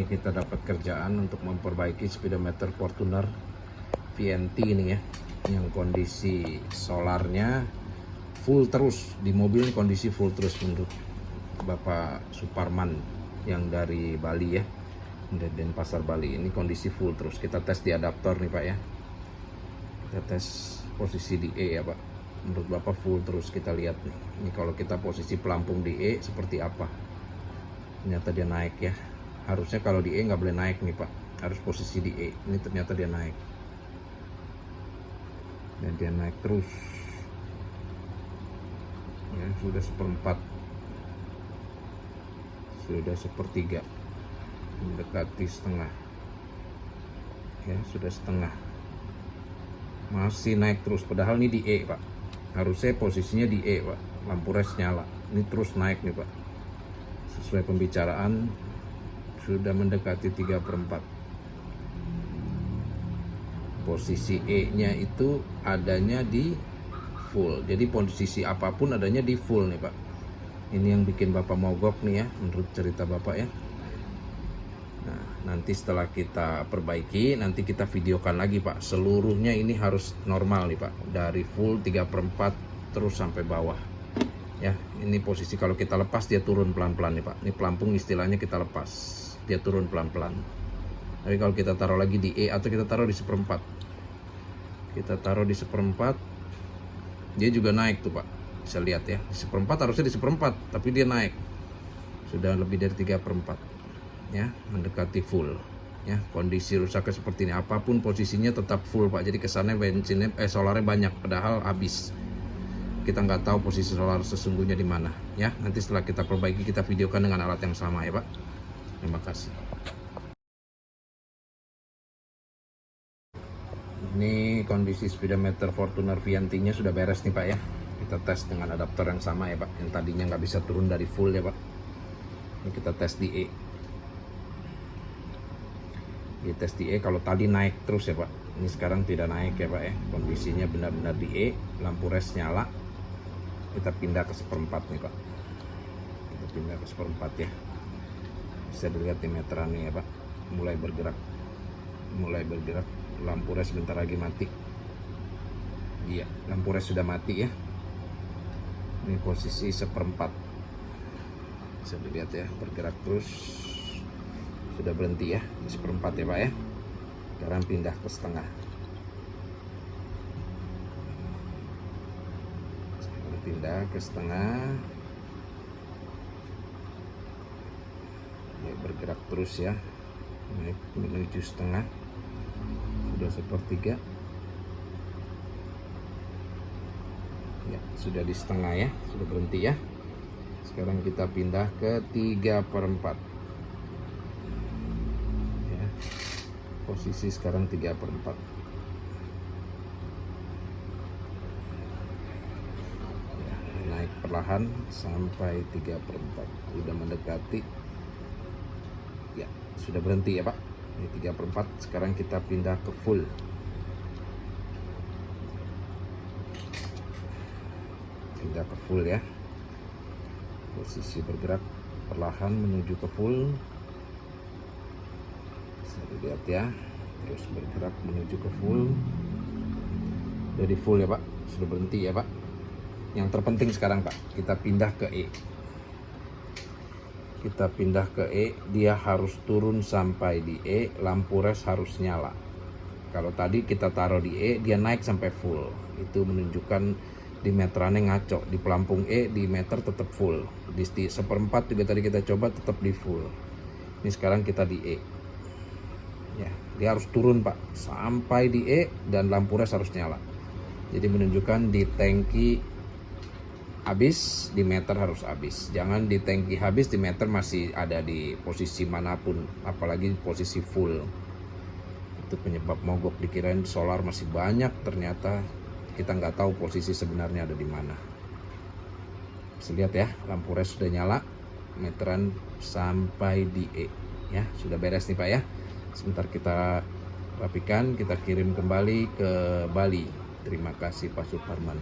kita dapat kerjaan untuk memperbaiki speedometer Fortuner VNT ini ya, yang kondisi solarnya full terus. Di mobil ini kondisi full terus menurut Bapak Suparman yang dari Bali ya, Denpasar Bali. Ini kondisi full terus. Kita tes di adaptor nih Pak ya, kita tes posisi di E ya Pak. Menurut Bapak full terus. Kita lihat nih, ini kalau kita posisi pelampung di E seperti apa. Ternyata dia naik ya. Harusnya kalau di E nggak boleh naik nih Pak, harus posisi di E. Ini ternyata dia naik, dan dia naik terus ya. Sudah seperempat, sudah sepertiga, mendekati setengah ya, sudah setengah, masih naik terus. Padahal ini di E Pak, harusnya posisinya di E Pak. Lampu res nyala, ini terus naik nih Pak. Sesuai pembicaraan sudah mendekati 3/4. Posisi E nya itu adanya di full, jadi posisi apapun adanya di full nih Pak. Ini yang bikin Bapak mogok nih ya, menurut cerita Bapak ya. Nah, nanti setelah kita perbaiki, nanti kita videokan lagi Pak. Seluruhnya ini harus normal nih Pak, dari full 3/4 terus sampai bawah ya. Ini posisi kalau kita lepas dia turun pelan-pelan nih Pak. Ini pelampung istilahnya kita lepas, dia turun pelan-pelan. Tapi kalau kita taruh lagi di E atau kita taruh di 1/4, kita taruh di 1/4, dia juga naik tuh Pak. Bisa lihat ya, di 1/4 harusnya di 1/4, tapi dia naik sudah lebih dari 3/4 ya, mendekati full ya. Kondisi rusaknya seperti ini, apapun posisinya tetap full Pak. Jadi kesannya bensinnya solarnya banyak, padahal habis. Kita nggak tahu posisi solar sesungguhnya di mana ya. Nanti setelah kita perbaiki, kita videokan dengan alat yang sama ya Pak. Terima kasih. Ini kondisi speedometer Fortuner VNT nya sudah beres nih Pak ya. Kita tes dengan adaptor yang sama ya Pak, yang tadinya nggak bisa turun dari full ya Pak. Ini kita tes di E. Di tes di E, kalau tadi naik terus ya Pak, ini sekarang tidak naik ya Pak ya. Kondisinya benar-benar di E, lampu res nyala. Kita pindah ke 1/4 nih Pak. Kita pindah ke 1/4 ya. Bisa dilihat di meterannya ya Pak, mulai bergerak. Lampu res sebentar lagi mati. Iya, lampu res sudah mati ya. Ini posisi 1/4. Bisa dilihat ya, bergerak terus. Sudah berhenti ya di 1/4 ya Pak ya. Sekarang pindah ke setengah. Pindah ke setengah ya, bergerak terus ya, naik menuju setengah. Sudah 1/3 ya, sudah di setengah ya, sudah berhenti ya. Sekarang kita pindah ke 3/4 ya. Posisi sekarang 3/4. Naik perlahan sampai 3/4, sudah mendekati ya, sudah berhenti ya Pak. Ini 3/4. Sekarang kita pindah ke full. Pindah ke full ya. Posisi bergerak perlahan menuju ke full. Bisa dilihat ya, terus bergerak menuju ke full. Jadi full ya Pak, sudah berhenti ya Pak. Yang terpenting sekarang Pak, kita pindah ke E. Kita pindah ke E, dia harus turun sampai di E, lampu res harus nyala. Kalau tadi kita taruh di E, dia naik sampai full. Itu menunjukkan di meterannya ngaco. Di pelampung E, di meter tetap full. Di 1/4 juga tadi kita coba tetap di full. Ini sekarang kita di E. Ya, dia harus turun Pak sampai di E dan lampu res harus nyala. Jadi menunjukkan di tangki habis, di meter harus habis. Jangan di tangki habis, di meter masih ada di posisi manapun, apalagi posisi full. Itu penyebab mogok. Dikirain solar masih banyak, ternyata kita nggak tahu posisi sebenarnya ada di mana. Bisa lihat ya, lampu res sudah nyala, meteran sampai di E ya, sudah beres nih Pak ya. Sebentar kita rapikan, kita kirim kembali ke Bali. Terima kasih Pak Suparman.